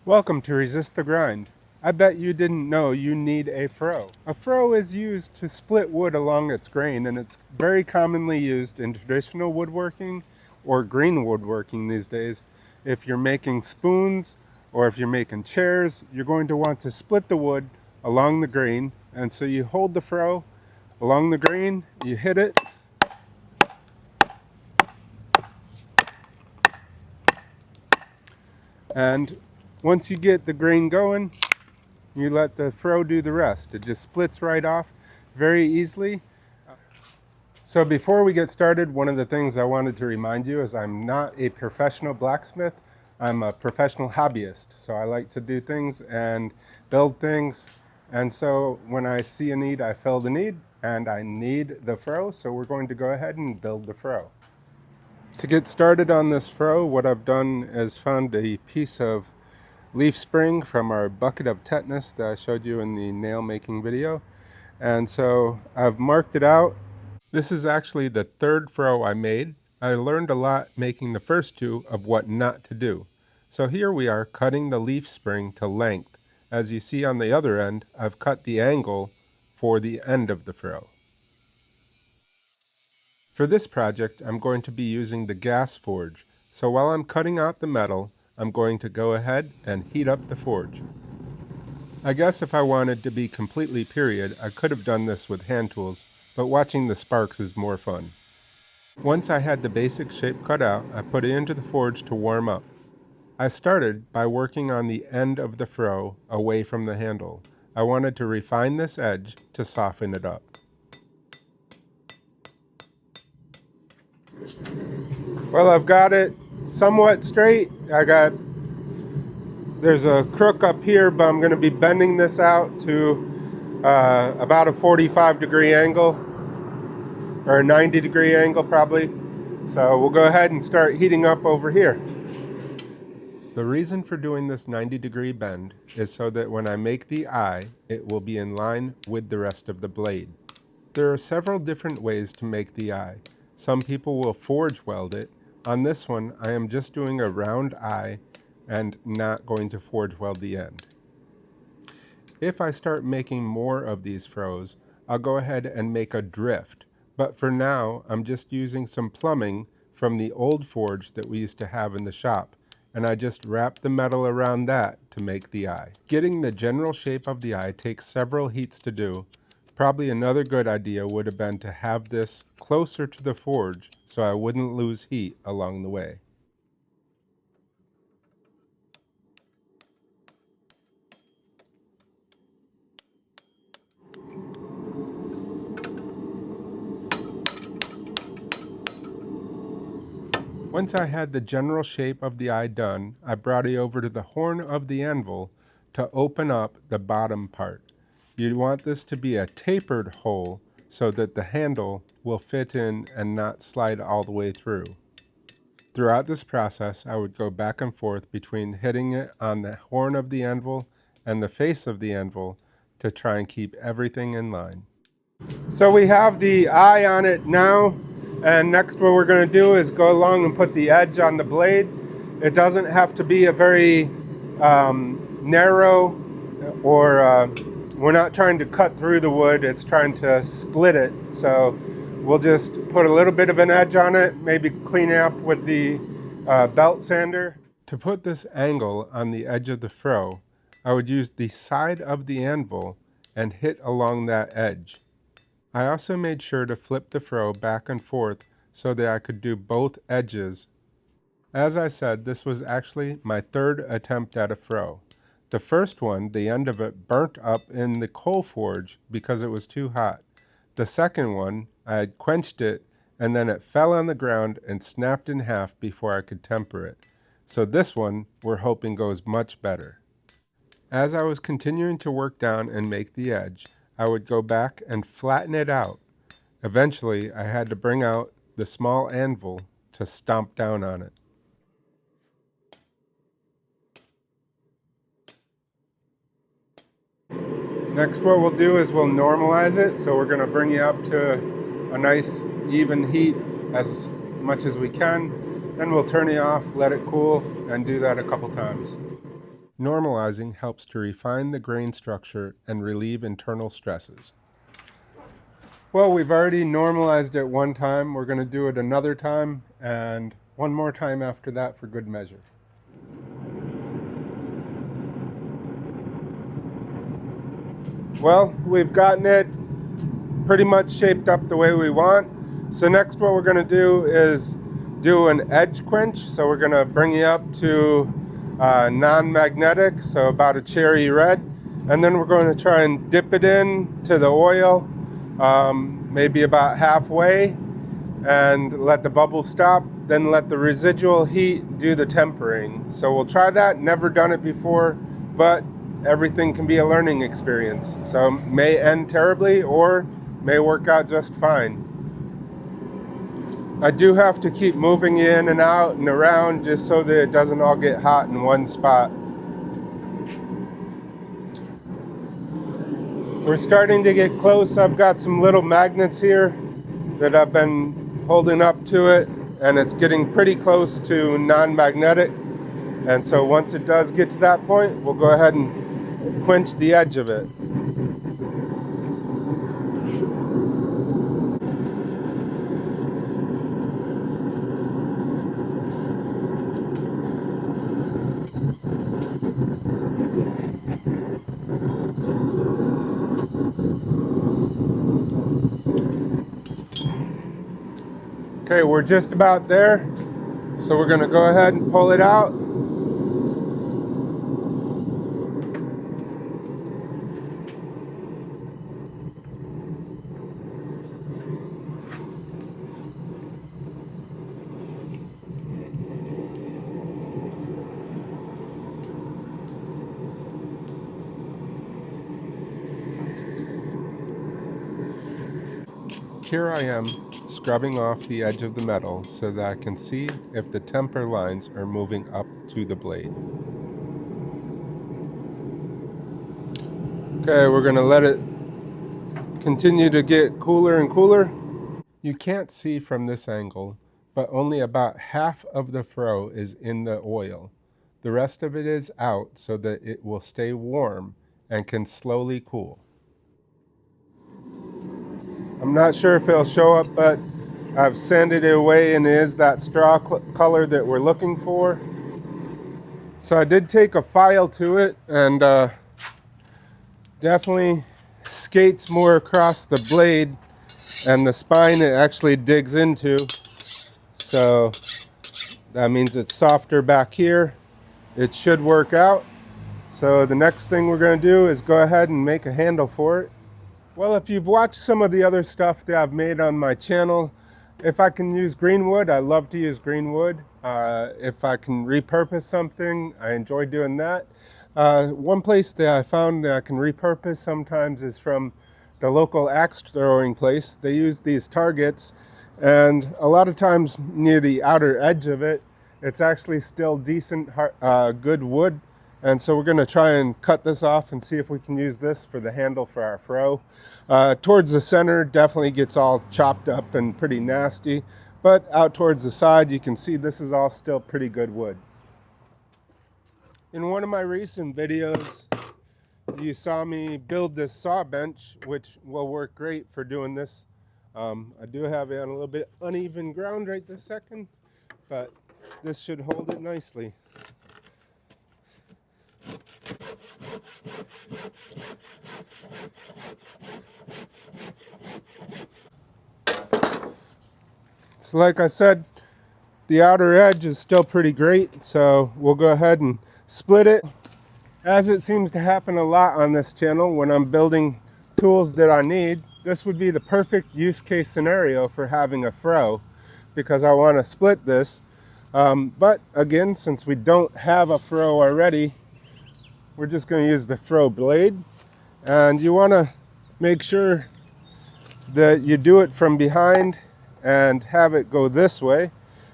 Welcome to Resist the Grind. I bet you didn't know you need a froe. A froe is used to split wood along its grain, and it's very commonly used in traditional woodworking or green woodworking these days. If you're making spoons or if you're making chairs, you're going to want to split the wood along the grain, and so you hold the froe along the grain, you hit it, and once you get the grain going, you let the froe do the rest. It just splits right off very easily. So before we get started, one of the things I wanted to remind you is I'm not a professional blacksmith. I'm a professional hobbyist. So I like to do things and build things. And so when I see a need, I fill the need, and I need the froe. So we're going to go ahead and build the froe. To get started on this froe, what I've done is found a piece of leaf spring from our bucket of tetanus that I showed you in the nail making video. And so I've marked it out. This is actually the third froe I made. I learned a lot making the first two of what not to do. So here we are cutting the leaf spring to length. As you see on the other end, I've cut the angle for the end of the froe. For this project, I'm going to be using the gas forge. So while I'm cutting out the metal, I'm going to go ahead and heat up the forge. I guess if I wanted to be completely period, I could have done this with hand tools, but watching the sparks is more fun. Once I had the basic shape cut out, I put it into the forge to warm up. I started by working on the end of the froe away from the handle. I wanted to refine this edge to soften it up. Well, I've got it somewhat straight. There's a crook up here, but I'm going to be bending this out to about a 45-degree angle, or a 90-degree angle probably. So we'll go ahead and start heating up over here. The reason for doing this 90-degree bend is so that when I make the eye, it will be in line with the rest of the blade. There are several different ways to make the eye. Some people will forge weld it. On this one, I am just doing a round eye and not going to forge weld the end. If I start making more of these froes, I'll go ahead and make a drift. But for now, I'm just using some plumbing from the old forge that we used to have in the shop, and I just wrap the metal around that to make the eye. Getting the general shape of the eye takes several heats to do. Probably another good idea would have been to have this closer to the forge so I wouldn't lose heat along the way. Once I had the general shape of the eye done, I brought it over to the horn of the anvil to open up the bottom part. You want this to be a tapered hole so that the handle will fit in and not slide all the way through. Throughout this process, I would go back and forth between hitting it on the horn of the anvil and the face of the anvil to try and keep everything in line. So we have the eye on it now, and next what we're going to do is go along and put the edge on the blade. It doesn't have to be a very narrow, or we're not trying to cut through the wood, it's trying to split it. So we'll just put a little bit of an edge on it, maybe clean it up with the belt sander. To put this angle on the edge of the froe, I would use the side of the anvil and hit along that edge. I also made sure to flip the froe back and forth so that I could do both edges. As I said, this was actually my third attempt at a froe. The first one, the end of it, burnt up in the coal forge because it was too hot. The second one, I had quenched it, and then it fell on the ground and snapped in half before I could temper it. So this one, we're hoping goes much better. As I was continuing to work down and make the edge, I would go back and flatten it out. Eventually, I had to bring out the small anvil to stomp down on it. Next, what we'll do is we'll normalize it. So we're going to bring it up to a nice even heat as much as we can. Then we'll turn it off, let it cool, and do that a couple times. Normalizing helps to refine the grain structure and relieve internal stresses. Well, we've already normalized it one time. We're going to do it another time and one more time after that for good measure. Well, we've gotten it pretty much shaped up the way we want. So next what we're going to do is do an edge quench. So we're going to bring you up to non-magnetic, so about a cherry red. And then we're going to try and dip it in to the oil, maybe about halfway, and let the bubbles stop. Then let the residual heat do the tempering. So we'll try that. Never done it before, but everything can be a learning experience. So may end terribly or may work out just fine. I do have to keep moving in and out and around just so that it doesn't all get hot in one spot. We're starting to get close. I've got some little magnets here that I've been holding up to it, and it's getting pretty close to non-magnetic. And so once it does get to that point, we'll go ahead and quench the edge of it. Okay, we're just about there. So we're going to go ahead and pull it out. Here I am scrubbing off the edge of the metal so that I can see if the temper lines are moving up to the blade. Okay, we're going to let it continue to get cooler and cooler. You can't see from this angle, but only about half of the froe is in the oil. The rest of it is out so that it will stay warm and can slowly cool. I'm not sure if it'll show up, but I've sanded it away and it is that straw color that we're looking for. So I did take a file to it and definitely skates more across the blade and the spine it actually digs into. So that means it's softer back here. It should work out. So the next thing we're going to do is go ahead and make a handle for it. Well, if you've watched some of the other stuff that I've made on my channel, if I can use green wood, I love to use green wood. If I can repurpose something, I enjoy doing that. One place that I found that I can repurpose sometimes is from the local axe throwing place. They use these targets, and a lot of times near the outer edge of it, it's actually still decent, good wood. And so we're going to try and cut this off and see if we can use this for the handle for our froe. Towards the center definitely gets all chopped up and pretty nasty, but out towards the side you can see this is all still pretty good wood. In one of my recent videos you saw me build this saw bench, which will work great for doing this. I do have it on a little bit uneven ground right this second, but this should hold it nicely. So like I said, the outer edge is still pretty great, so we'll go ahead and split it. As it seems to happen a lot on this channel when I'm building tools that I need, this would be the perfect use case scenario for having a froe, because I want to split this. But again, since we don't have a froe already, we're just going to use the froe blade. And you want to make sure that you do it from behind and have it go this way.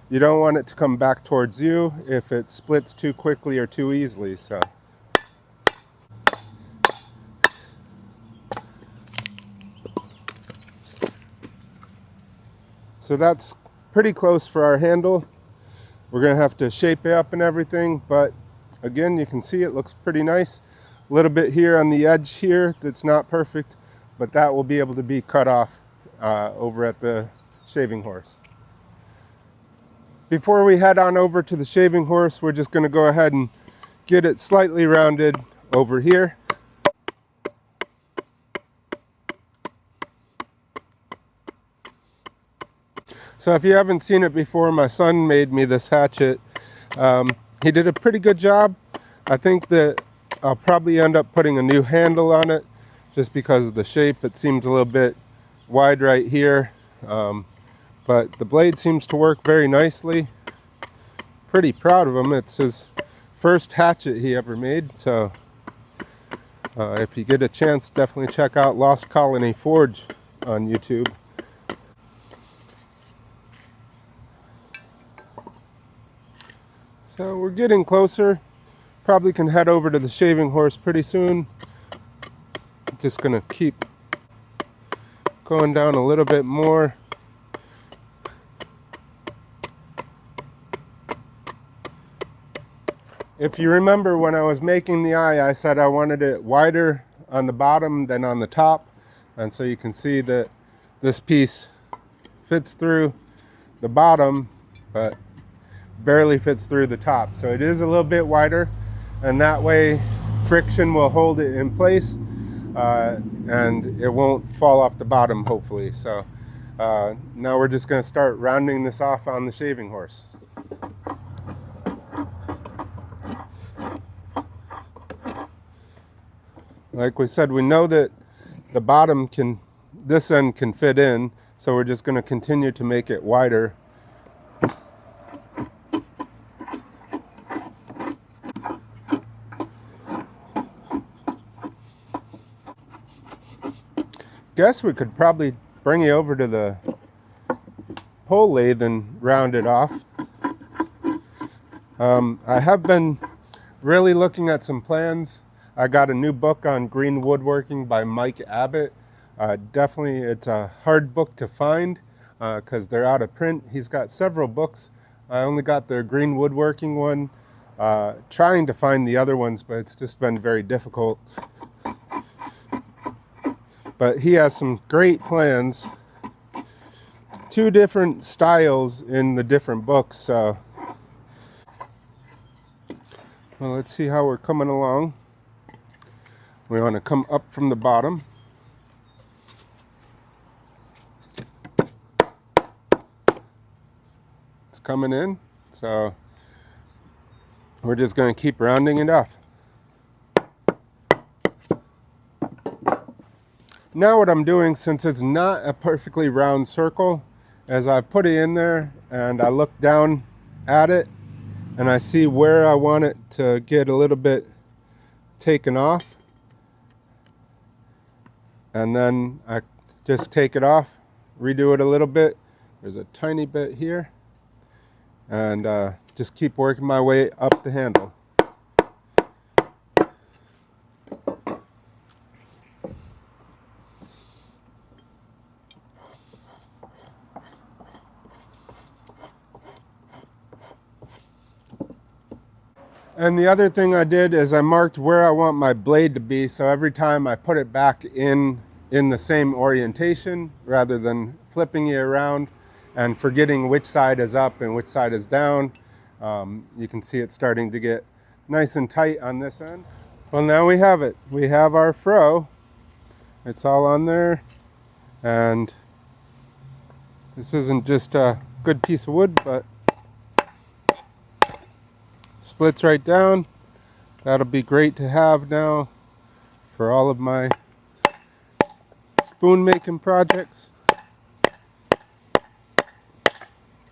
You don't want it to come back towards you if it splits too quickly or too easily. So that's pretty close for our handle. We're going to have to shape it up and everything, but again, you can see it looks pretty nice. A little bit here on the edge here that's not perfect, but that will be able to be cut off over at the shaving horse. Before we head on over to the shaving horse, we're just going to go ahead and get it slightly rounded over here. So if you haven't seen it before, my son made me this hatchet. He did a pretty good job. I think that I'll probably end up putting a new handle on it just because of the shape. It seems a little bit wide right here, but the blade seems to work very nicely. Pretty proud of him. It's his first hatchet he ever made, so if you get a chance, definitely check out Lost Colony Forge on YouTube. So we're getting closer. Probably can head over to the shaving horse pretty soon. Just gonna keep going down a little bit more. If you remember when I was making the eye, I said I wanted it wider on the bottom than on the top. And so you can see that this piece fits through the bottom, but barely fits through the top. So it is a little bit wider, and that way friction will hold it in place and it won't fall off the bottom, hopefully. So now we're just going to start rounding this off on the shaving horse. Like we said, we know that the bottom this end can fit in, so we're just going to continue to make it wider. Guess we could probably bring you over to the pole lathe and round it off. I have been really looking at some plans. I got a new book on green woodworking by Mike Abbott. Definitely, it's a hard book to find because they're out of print. He's got several books. I only got the green woodworking one. Trying to find the other ones, but it's just been very difficult. But he has some great plans. 2 different styles in the different books. So, well, let's see how we're coming along. We want to come up from the bottom. It's coming in, so we're just going to keep rounding it off. Now what I'm doing, since it's not a perfectly round circle, is I put it in there and I look down at it and I see where I want it to get a little bit taken off. And then I just take it off, redo it a little bit. There's a tiny bit here. And just keep working my way up the handle. And the other thing I did is I marked where I want my blade to be, so every time I put it back in the same orientation rather than flipping it around and forgetting which side is up and which side is down. You can see it starting to get nice and tight on this end. Well, now we have it. We have our Froe. It's all on there, and this isn't just a good piece of wood, but splits right down. That'll be great to have now for all of my spoon making projects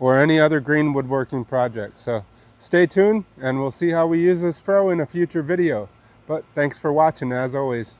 or any other green woodworking project. So stay tuned and we'll see how we use this Froe in a future video. But thanks for watching as always.